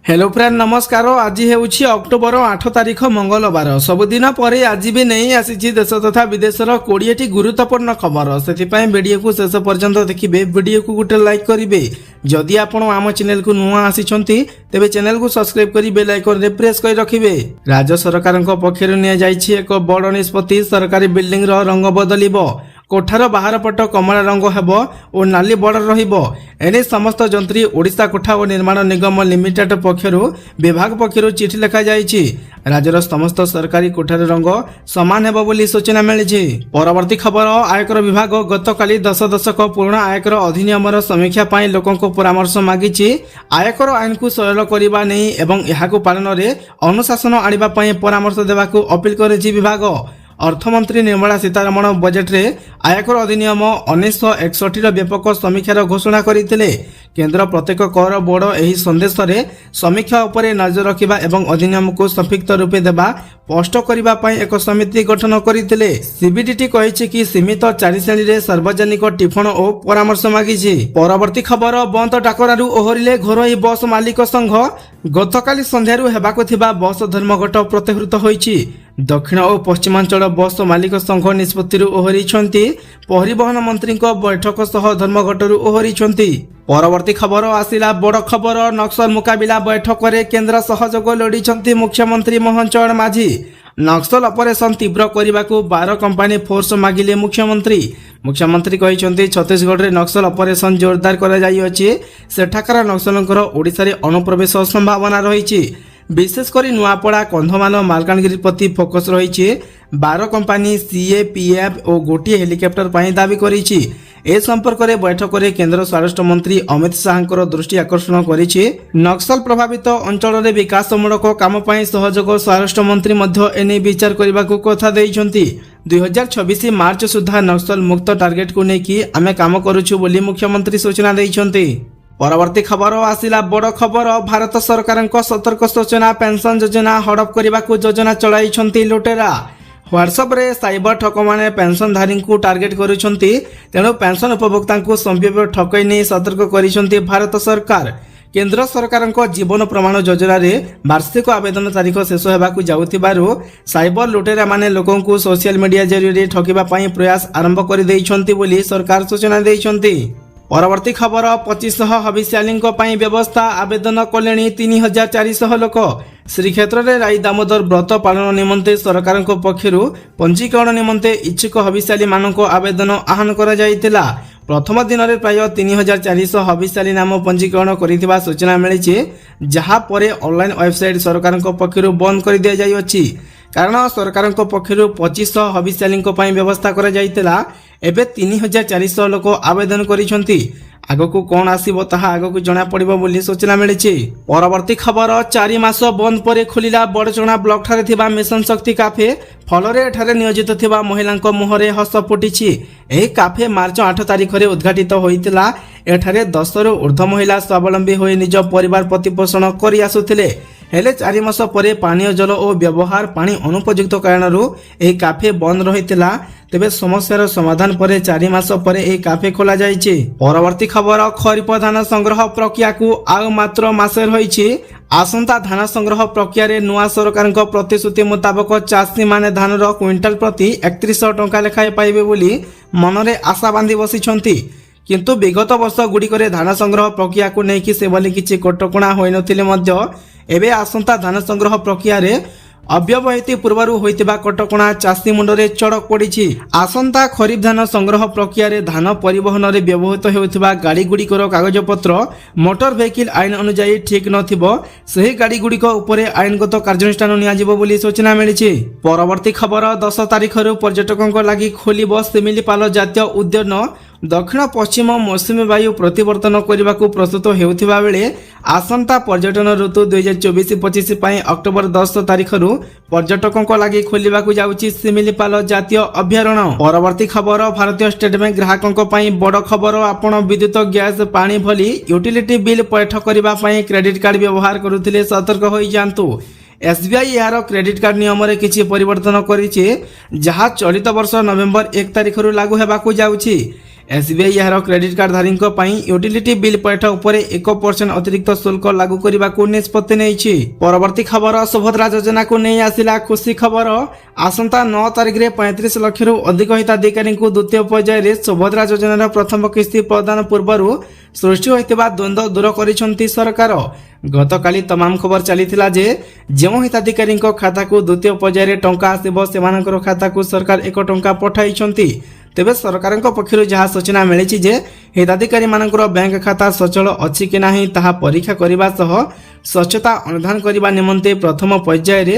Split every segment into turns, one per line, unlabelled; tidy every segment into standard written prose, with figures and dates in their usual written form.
Hello friend नमस्कार। आज हेउछि October 8 तारिख मंगलवार। सबुदिन पर आज भी नहीं आसी देश तथा विदेशर 20टी गुरुत्वपूर्ण खबर। से वीडियो को शेष पर्यंत देखिए। वीडियो को गोटे लाइक करेंगे। जदि आपण आम चैनल को नुआ आसी तेबे चैनल को सब्सक्राइब कर बेल आइकन रे प्रेस कर रखिबे। राज्य सरकार पक्षर एक बड़ निष्पत्ति। सरकारी बिल्डिंग रंग बदलिबो। कोठार बाहर पट कमला रंग हेबो और नाली बॉर्डर रहिबो। एने समस्त जंत्री ओडिशा कोठा और निर्माण निगम लिमिटेड पक्षरु विभाग पक्षरु चिठी लिखा जायछि। राज्यर समस्त सरकारी कोठार रंग समान हेबो बोली सूचना मिलिछि। परवर्ती खबर। आयकर विभाग गतकाली 10 दशक पुराना आयकर अधिनियमर समीक्षा पाई लोकंको परामर्श मागिछि। आयकर आईन को सरल करबा नै एवं एहाको पालन रे अनुशासन आनिबा पाई परामर्श देबाकू अपील करिछि विभाग। अर्थमंत्री निर्मला सीतारमण बजेट रे आयकर अधिनियम 1961 व्यापक समीक्षार घोषणा करथिले। केंद्र प्रत्येक कर बोर्ड एही संदेश रे समीक्षा उपरे नजर रखिबा एवं अधिनियम को संक्षिप्त रूपे देबा स्पष्ट करबा पई एक समिति गठन करथिले। सीबीडीटी कहिछि कि सीमित 4 श्रेणी रे सार्वजनिक टिप्पण और परामर्श मागिछि। परवर्ती खबर। बंद डाकरारु ओहरिले घरोई बस मालिक संघ। गतकाली संध्यारु हेबाको थिबा बस धर्मघट प्रतिहृत होईछि। दक्षिण और पश्चिमांचल बस मालिक संघ निष्पत्ति ओहरी। परिवहन मंत्री बैठक सह धर्मघटरू ओहरी। परवर्ती खबर आसिला बड़ खबर। नक्सल मुकाबिला बैठक रे केंद्र सहयोग लोड़ी मुख्यमंत्री मोहन चरण माझी। नक्सल ऑपरेशन तीव्र करने को 12 कंपनी फोर्स मागिले मुख्यमंत्री कहते छत्तीसगढ़ रे नक्सल ऑपरेशन जोरदार कर सेठाकार नक्सलंकर ओडिशा रे अनुप्रवेश संभावना रही। विशेषकर नुआपड़ा कंधमाल मालकानगिरी प्रति फोकस रही। 12 कंपनी सीएपीएफ और गोटे हेलिकप्टर पर दाबी करिछि। ए संपर्क में बैठक में केंद्र स्वराष्ट्र मंत्री अमित शाह दृष्टि आकर्षण करिछि। नक्सल प्रभावित अंचल में विकासमूलक काम पर सहयोग स्वराष्ट्र मंत्री एने विचार करने को कथा देइछन्ति। 2026 मार्च सुधा नक्सल मुक्त टार्गेट को लेकिन आमे काम करुछु बोली मुख्यमंत्री सूचना देइछन्ति। परवर्ती खबर आसिला बड़ खबर। भारत सरकार सतर्क सूचना। पेंशन योजना हड़प करने को योजना चलाई लुटेरा। व्हाट्सएप रे साइबर ठक माने पेंशनधारी को टार्गेट करुछन्ति। तेणु पेंशन उपभोक्ता को संभाव्य ठकई नहीं सतर्क करिसन्ति भारत सरकार। केंद्र सरकार जीवन प्रमाण योजना रे वार्षिक आवेदन तारीख शेष होबाकू जाउथिबारु साइबर लुटेरा माने लोकन को सोशल मीडिया जरिए ठकिबा पई प्रयास आरंभ कर दैछन्ति बोली सरकार सूचना दैछन्ति। परवर्ती खबर। 2500 हविष्याली व्यवस्था। आवेदन कले 3400 लोक। श्रीक्षेत्र में राई दामोदर व्रत पालन निमंते सरकार पक्षर पंजीकरण निमंते इच्छुक हविष्याली मानक आवेदन आह्वान कर जाइतिला। प्रथम दिन में प्राय 3400 हविष्याली नाम पंजीकरण कर सूचना मिली। जहाँ पर ऑनलाइन वेबसाइट सरकार पक्षर बंद कर दि जाइछि। कारण सरकार पक्षर 2500 हविष्याली व्यवस्था कर जाइतिला। एबे 3400 लोक आवेदन करिसन्ति। आगकू कौन आसीबो ताहा आगकू जना पड़िबो बोली सूचना मिलिछि। परवर्ती खबर। 4 मास बंद पर खुलिला बड़चणा ब्लॉक ठारे थिबा मिशन शक्ति काफे। फलरे एठारे नियोजित थिबा महिलांक मुहरे हस फुटिछि। एही काफे मार्च 8 तारिख रे उद्घाटित होइतिला। एठारे 10 रु ऊर्ध्व महिला स्वावलंबी होई निज परिवार प्रतिपोषण करि आसुथिले। हेले 4 मास पर पानीय जल और व्यवहार पानी अनुपयुक्त कारणरू एही काफे बंद रहितिला। तेबे समस्यार समाधान पर 4 मास पर एही काफे खोला जाइछि। परवर्ती खबर। खरीफ धान संग्रह प्रक्रिया को आउ मात्र मासे रहिछि। आसंता धान संग्रह प्रक्रिया रे नुआ सरकार प्रतिश्रुति मुताबक चाषी माने धानर क्विंटाल प्रति 3100 टंका लेखाए पाइबे बोली मनरे आशा बांधी बसिछन्ति। किंतु विगत वर्ष गुड़िकरे धान संग्रह प्रक्रिया को लेकिन से बोली किछि कटकणा होई नथिले मध्य एबे आसंता धान संग्रह प्रक्रिया रे अव्यवहित पूर्व होइतिबा कटकणा चाषी मुंडरे चढ़क पड़ी। आसंता खरीफ धान संग्रह प्रक्रिया रे धान परिवहन रे व्यवहृत हेउथिबा गाड़ी गुड़िकर कागजपत्र मोटर व्हीकल आईन अनुसार ठीक नथिबो सही गाड़ी गुड़िक उपरे आईनगत कार्यानुष्ठान नियाजिबो बोली सूचना मिलिछि। परवर्ती खबर। 10 तारिख रु पर्यटकों लगी खोलिबो सिमिलीपाल जातीय उद्यान। दक्षिण पश्चिम मौसुमी वायु प्रतिवर्तन करने को प्रस्तुत होउथिबा बेले आसंता पर्यटन ऋतु 2024-25 पई अक्टोबर 10 तारिख रु पर्यटकों लगी खोलिबाकू जाउछि सिमिलीपाल जातीय अभयारण्य। परवर्ती खबर। भारतीय स्टेट बैंक ग्राहकों पई बड़ खबर। आपण विद्युत गैस पानी भली यूटिलिटी बिल पैठ करबा पई क्रेडिट कार्ड व्यवहार करुथिले सतर्क होई जांतु। एसबीआई यार क्रेडिट कार्ड नियम रे किछि परिवर्तन करिछि जहाँ चलित वर्ष नवेम्बर 1 तारिख रु लागू हेबाकू जाउछि। एसबीआई यार क्रेडिट कार्ड धारी यूटिलिटी बिल पैठ उपर 1% अतिरिक्त शुल्क लागू करने को निष्पत्ति नहीं। परवर्ती खबर सुभद्रा योजना को नहीं आसिला खुशी खबर। आसंता 9 तारिख में 35 लाख रु अधिक हिताधिकारी द्वितीय पर्यायर सुभद्रा योजनार प्रथम किस्ती प्रदान पूर्व सृष्टि होता द्वंद्व दूर करिसेंती सरकार। गतकाली तमाम खबर चलीथिला जे जो हिताधिकारी खाता को द्वितीय पर्यायर टंका आसिबो सेमानकर खाता को सरकार 1 टंका पठाइछंती। तेबे सरकार पक्षर जहाँ सूचना मिली जे हिताधिकारी मानकर बैंक खाता सचल अच्छी कि नहीं ताहा परीक्षा करने सह स्वच्छता अनुधान करने निमंते प्रथम पर्यायर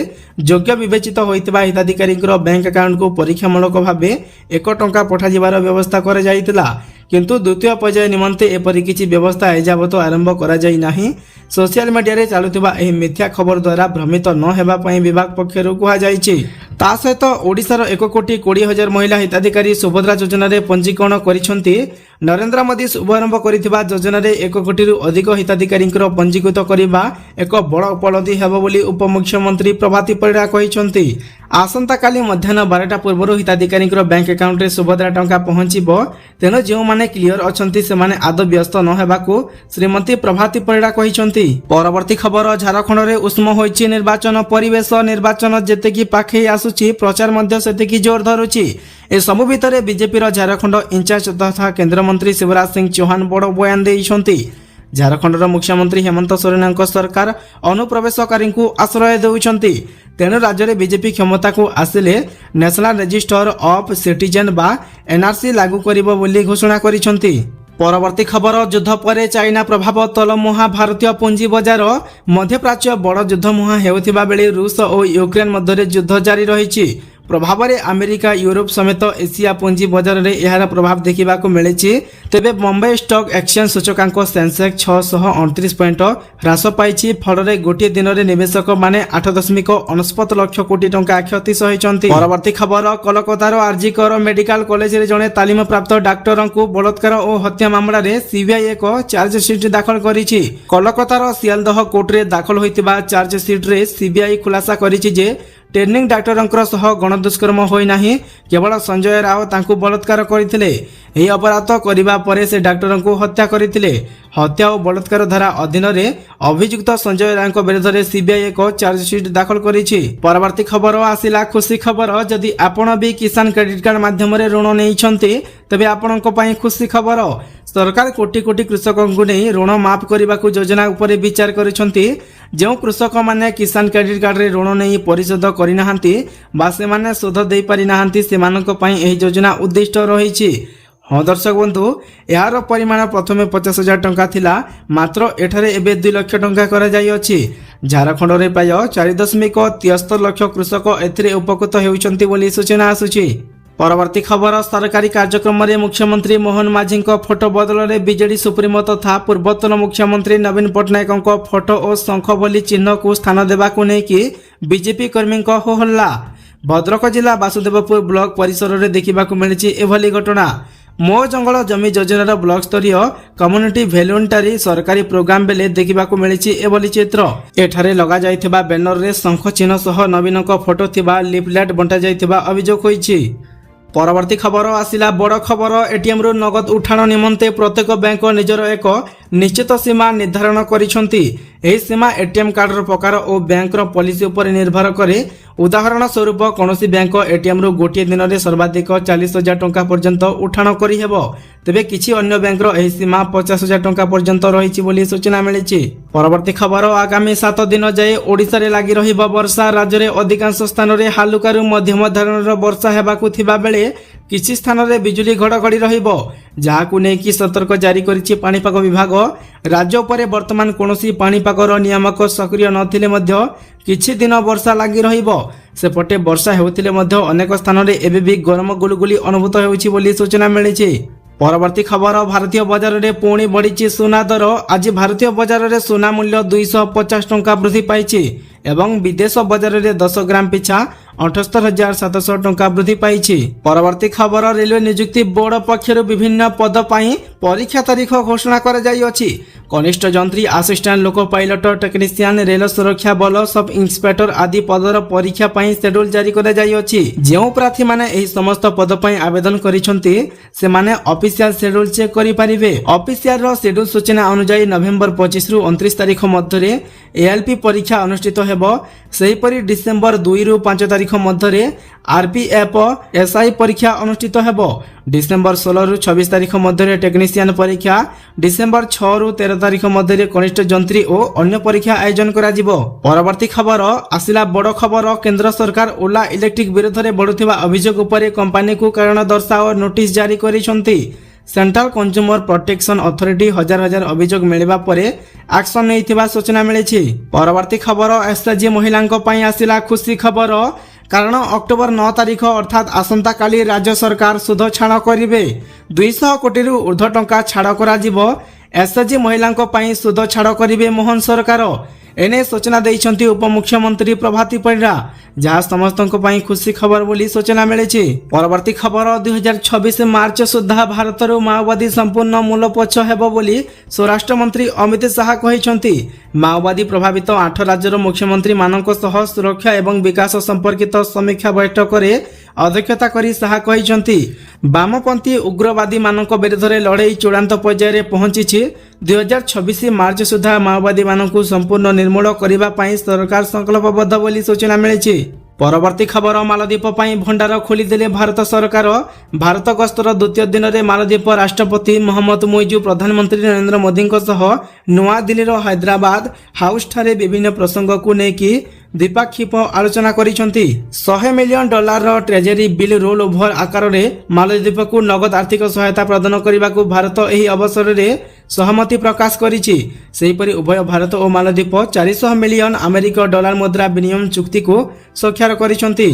योग्य विवेचित होता हिताधिकारी बैंक अकाउंट को परीक्षामूलक भाव 1 टंका पठाଯିबार व्यवस्था कर जाइतिला। किंतु द्वितीय पर्याय निमंते एपरी किछि व्यवस्था एजावत आरंभ करा जाई नाही। सोशल मीडिया रे चालुथिबा एही मिथ्या खबर द्वारा भ्रमित न हेबा पई विभाग पक्षरु कुहा जाइछि। ता सहित ओडिशार 1,20,00,000 महिला हिताधिकारी सुभद्रा योजना रे पंजीकरण करिसेंती। नरेंद्र मोदी शुभारंभ करिथिबा योजना रे 1 कोटी अधिक हिताधिकारी पंजीकृत करबा एक बड़ उपलब्धि हेबो बोली उपमुख्यमंत्री प्रभाती परिडा कहिसेंती। आसंता काली मध्याह्न 12टा पूर्व हिताधिकारी बैंक अकाउंट रे सुभद्रा टंका पहुंचीबो। तेनो जो माने क्लियर अछंती से माने आदौ व्यस्त न हेबाकू श्रीमती प्रभाती परिडा कहिसेंती। परवर्ती खबर झारखंड रे उष्म होइछि निर्वाचन परिवेश। निर्वाचन जेतेकी पाखे आसुछि प्रचार मध्य सेतेकी जोर धरुछि। ए सबु भितरे बीजेपी रो झारखंड इंचार्ज तथा केंद्र मंत्री शिवराज सिंह चौहान बड़ बयान देइछंती। झारखंडर मुख्यमंत्री हेमंत सोरेन सरकार अनुप्रवेशकारी को आश्रय देउछंती। तेणु राज्य में बीजेपी क्षमता को आसिले नेशनल रजिस्टर ऑफ सिटीजन बा एनआरसी लागू करिबो बोली घोषणा करिसंती। परवर्ती खबर युद्ध पर चाइना प्रभाव तलमुहा भारतीय पुंजी बजार। मध्यप्राच्य बड़ युद्ध मुहा हेउथिबा बेले रूस और यूक्रेन मध्य युद्ध जारी रहिछि। प्रभाव में अमेरिका यूरोप समेत एशिया पुंजी बजार में यार प्रभाव देखा मिली। तेबे बॉम्बे स्टॉक एक्सचेंज सूचकांक सेंसेक्स 629 पॉइंट ह्रास पाई। फल गोटे दिन में निवेशक माने 8.69 लाख कोटी टंका क्षति सहिंट। परवर्ती खबर कोलकातार आरजीकर मेडिकल कॉलेज रे जड़े तालीम प्राप्त डाक्टर को बलात्कार और हत्या मामला रे सीबीआई एक चार्जसीट दाखल करिछि। कोलकातार सियालदह कोर्ट रे दाखल होइतिबा चार्जसीट रे सीबीआई खुलासा करिछि जे ट्रेनिंग डाक्टर सह गणदुष्कर्म होई नाही, केवल संजय राव तांकु बलात्कार करथिले। एही अपराध करिबा परे से डाक्टर को हत्या करथिले। हत्या और बलात्कार धारा अधीन रे अभियुक्त संजय राव विरुद्ध रे सीबीआई एक चार्जसीट दाखल करिछि। परवर्ती खबर आसिला खुशी खबर। जदि आपण भी किसान क्रेडिट कार्ड माध्यम रे ऋण नेइछन्ते तबे आपणक पई खुशी खबर। सरकार कोटी कोटी कृषकों को नहीं ऋण माफ करने को योजना उपरे विचार करिसेंती। जो कृषक माने किसान क्रेडिट कार्ड रे ऋण नहीं परिशोध करिनाहांती बा से माने शोध दे पारि नाहांती सेमानक पई एही योजना उद्दिष्ट रहिछि। हाँ दर्शक बंधु, यार परिमाण प्रथमे 50,000 टंका थिला, मात्र एठारे एबे 2 लाख टंका करा जाई अछि। झारखंड रे प्राय 4.73 लाख कृषक एथिरे उपकृत हेउचंती बोली सूचना आसुछि। परवर्ती खबर सरकारी कार्यक्रम में मुख्यमंत्री मोहन माझी फोटो बदल में बीजेडी सुप्रीमो तथा पूर्वतन मुख्यमंत्री नवीन पट्टनायक फोटो और शंख बोली चिन्ह को स्थान देवा को लेकिन बीजेपी कर्मी हो हल्ला। भद्रक जिला वासुदेवपुर ब्लॉक परिसर में देखा मिली एभली घटना। मो जंगल जमी योजनार ब्लॉक स्तरीय कम्युनिटी वॉलंटरी सरकारी प्रोग्राम बेले देखा मिली एभली चित्र। एठारे लगा जाइथिबा बैनर रे शंख चिन्ह सह नवीन फोटो थिबा लिफलेट बंटा जाइथिबा अभियोग होइछि। परवर्ती खबर आसिला बड़ खबर। एटीएम रु नगद उठाण निमंते प्रत्येक बैंक निजर एक निश्चित सीमा निर्धारण करिसेंती। एही सीमा एटीएम कार्डर प्रकार और बैंकर पॉलिसी उपर निर्भर करे। उदाहरण स्वरूप कौनसी बैंक एटीएम रु गोटे दिन में सर्वाधिक 40,000 टंका पर्यंत उठाण करिहेबो। तेबे किछि अन्य बैंकर एही सीमा 50,000 टंका पर्यंत रहिछि बोली सूचना मिलिछि। परवर्ती खबर आगामी 7 दिन जाए ओडिशा रे लागि रहिबो वर्षा। राज्य रे अधिकांश स्थान रे हालुकारु मध्यम धरणर वर्षा हेबाकु थिबा बेले किछि स्थान रे बिजुली घड़घड़ी रहिबो, जाहाकु नेकी सतर्क जारी करिछि पाणीपाग विभाग। राज्य उपरे वर्तमान कोनोसी पाणीपागर नियामक सक्रिय नथिले मध्य किछि दिन वर्षा लागि रहिबो। सेपटे वर्षा हेउथिले मध्य अनेक स्थान रे एबे भी गरम गुलगुली अनुभूत हेउछि बोली सूचना मिलिछि। परवर्ती खबर भारतीय बाजार में पुणी बढ़ी सोना दर। आज भारतीय बाजार में सोना मूल्य 250 टंका वृद्धि पाई एवं विदेश बाजार में 10 ग्राम पिछा 78,700 ଟଙ୍କା ବୃଦ୍ଧି ପାଇଛି। ପରବର୍ତ୍ତୀ ଖବର ରେଲୱେ ନିଯୁକ୍ତି ବୋର୍ଡ ପକ୍ଷରୁ ବିଭିନ୍ନ ପଦ ପାଇଁ ପରୀକ୍ଷା ତାରିଖ ଘୋଷଣା କରାଯାଇଅଛି। କନିଷ୍ଠ ଯନ୍ତ୍ରୀ, ଆସିଷ୍ଟାଣ୍ଟ ଲୋକ ପାଇଲଟ, ଟେକ୍ନିସିଆନ, ରେଳ ସୁରକ୍ଷା ବଳ, ସବ୍ ଇନ୍ସପେକ୍ଟର ଆଦି ପଦର ପରୀକ୍ଷା ପାଇଁ ସେଡ୍ୟୁଲ ଜାରି କରାଯାଇଅଛି। ଯେଉଁ ପ୍ରାର୍ଥୀମାନେ ଏହି ସମସ୍ତ ପଦ ପାଇଁ ଆବେଦନ କରିଛନ୍ତି ସେମାନେ ଅଫିସିଆଲ ସେଡ୍ୟୁଲ ଚେକ୍ କରିପାରିବେ। ଅଫିସିଆଲର ସେଡ୍ୟୁଲ ସୂଚନା ଅନୁଯାୟୀ ନଭେମ୍ବର 25 ରୁ 29 ତାରିଖ ମଧ୍ୟରେ ଏଏଲପି ପରୀକ୍ଷା ଅନୁଷ୍ଠିତ ହେବ। ସେହିପରି ଡିସେମ୍ବର 2 ରୁ 5 ତାରିଖ ମଧ୍ୟରେ ଆରପିଏଫ ଏସଆଇ ପରୀକ୍ଷା ଅନୁଷ୍ଠିତ ହେବ। ଡିସେମ୍ବର 16 ରୁ 26 ତାରିଖ ମଧ୍ୟରେ ଟେକ୍ନିସିଆନ ପରୀକ୍ଷା, ଡିସେମ୍ବର 6 ରୁ 13 ତାରିଖ ମଧ୍ୟରେ କନିଷ୍ଠ ଯନ୍ତ୍ରୀ ଓ ଅନ୍ୟ ପରୀକ୍ଷା ଆୟୋଜନ କରାଯିବ। ପରବର୍ତ୍ତୀ ଖବର ଆସିଲା ବଡ଼ ଖବର। କେନ୍ଦ୍ର ସରକାର ଓଲା ଇଲେକ୍ଟ୍ରିକ ବିରୋଧରେ ବଢୁଥିବା ଅଭିଯୋଗ ଉପରେ କମ୍ପାନୀକୁ କାରଣ ଦର୍ଶାଅ ନୋଟିସ ଜାରି କରିଛନ୍ତି। ସେଣ୍ଟ୍ରାଲ କନଜ୍ୟୁମର ପ୍ରୋଟେକ୍ସନ ଅଥରିଟି ହଜାର ହଜାର ଅଭିଯୋଗ ମିଳିବା ପରେ ଆକ୍ସନ ନେଇଥିବା ସୂଚନା ମିଳିଛି। ପରବର୍ତ୍ତୀ ଖବର ଏସଏଚଜି ମହିଳାଙ୍କ ପାଇଁ ଆସିଲା ଖୁସି ଖବର। କାରଣ ଅକ୍ଟୋବର 9 ତାରିଖ ଅର୍ଥାତ୍ ଆସନ୍ତାକାଲି ରାଜ୍ୟ ସରକାର ସୁଧ ଛାଡ଼ କରିବେ। 200 କୋଟିରୁ ଉର୍ଦ୍ଧ୍ୱ ଟଙ୍କା ଛାଡ଼ କରାଯିବ। ଏସଏଚଜି ମହିଳାଙ୍କ ପାଇଁ ସୁଧ ଛାଡ଼ କରିବେ ମୋହନ ସରକାର। ଏନେଇ ସୂଚନା ଦେଇଛନ୍ତି ଉପମୁଖ୍ୟମନ୍ତ୍ରୀ ପ୍ରଭାତୀ ପରିଡ଼ା, ଯାହା ସମସ୍ତଙ୍କ ପାଇଁ ଖୁସି ଖବର ବୋଲି ସୂଚନା ମିଳିଛି। ପରବର୍ତ୍ତୀ ଖବର 2026 ମାର୍ଚ୍ଚ ସୁଦ୍ଧା ଭାରତରୁ ମାଓବାଦୀ ସମ୍ପୂର୍ଣ୍ଣ ମୂଳପୋଛ ହେବ ବୋଲି ସ୍ୱରାଷ୍ଟ୍ରମନ୍ତ୍ରୀ ଅମିତ ଶାହା କହିଛନ୍ତି। ମାଓବାଦୀ ପ୍ରଭାବିତ 8 ରାଜ୍ୟର ମୁଖ୍ୟମନ୍ତ୍ରୀମାନଙ୍କ ସହ ସୁରକ୍ଷା ଏବଂ ବିକାଶ ସମ୍ପର୍କିତ ସମୀକ୍ଷା ବୈଠକରେ ଅଧ୍ୟକ୍ଷତା କରି ଶାହା କହିଛନ୍ତି, ବାମପନ୍ଥୀ ଉଗ୍ରବାଦୀମାନଙ୍କ ବିରୁଦ୍ଧରେ ଲଢ଼େଇ ଚୂଡ଼ାନ୍ତ ପର୍ଯ୍ୟାୟରେ ପହଞ୍ଚିଛି। 2026 ମାର୍ଚ୍ଚ ସୁଦ୍ଧା ମାଓବାଦୀମାନଙ୍କୁ ସମ୍ପୂର୍ଣ୍ଣ ନିର୍ମୂଳ କରିବା ପାଇଁ ସରକାର ସଂକଳ୍ପବଦ୍ଧ ବୋଲି ସୂଚନା ମିଳିଛି। ପରବର୍ତ୍ତୀ ଖବର ମାଳଦ୍ୱୀପ ପାଇଁ ଭଣ୍ଡାର ଖୋଲିଦେଲେ ଭାରତ ସରକାର। ଭାରତ ଗସ୍ତର ଦ୍ୱିତୀୟ ଦିନରେ ମାଳଦ୍ୱୀପ ରାଷ୍ଟ୍ରପତି ମହମ୍ମଦ ମୁଇଜୁ ପ୍ରଧାନମନ୍ତ୍ରୀ ନରେନ୍ଦ୍ର ମୋଦିଙ୍କ ସହ ନୂଆଦିଲ୍ଲୀର ହାଇଦ୍ରାବାଦ ହାଉସଠାରେ ବିଭିନ୍ନ ପ୍ରସଙ୍ଗକୁ ନେଇକି ଦ୍ୱିପାକ୍ଷିକ ଆଲୋଚନା କରିଛନ୍ତି। $100 million treasury bill roll over ଆକାରରେ ମାଳଦ୍ୱୀପକୁ ନଗଦ ଆର୍ଥିକ ସହାୟତା ପ୍ରଦାନ କରିବାକୁ ଭାରତ ଏହି ଅବସରରେ ସହମତି ପ୍ରକାଶ କରିଛି। ସେହିପରି ଉଭୟ ଭାରତ ଓ ମାଳଦ୍ୱୀପ $400 ମିଲିୟନ ଆମେରିକୀୟ ଡଲାର ମୁଦ୍ରା ବିନିମୟ ଚୁକ୍ତିକୁ ସ୍ୱାକ୍ଷର କରିଛନ୍ତି।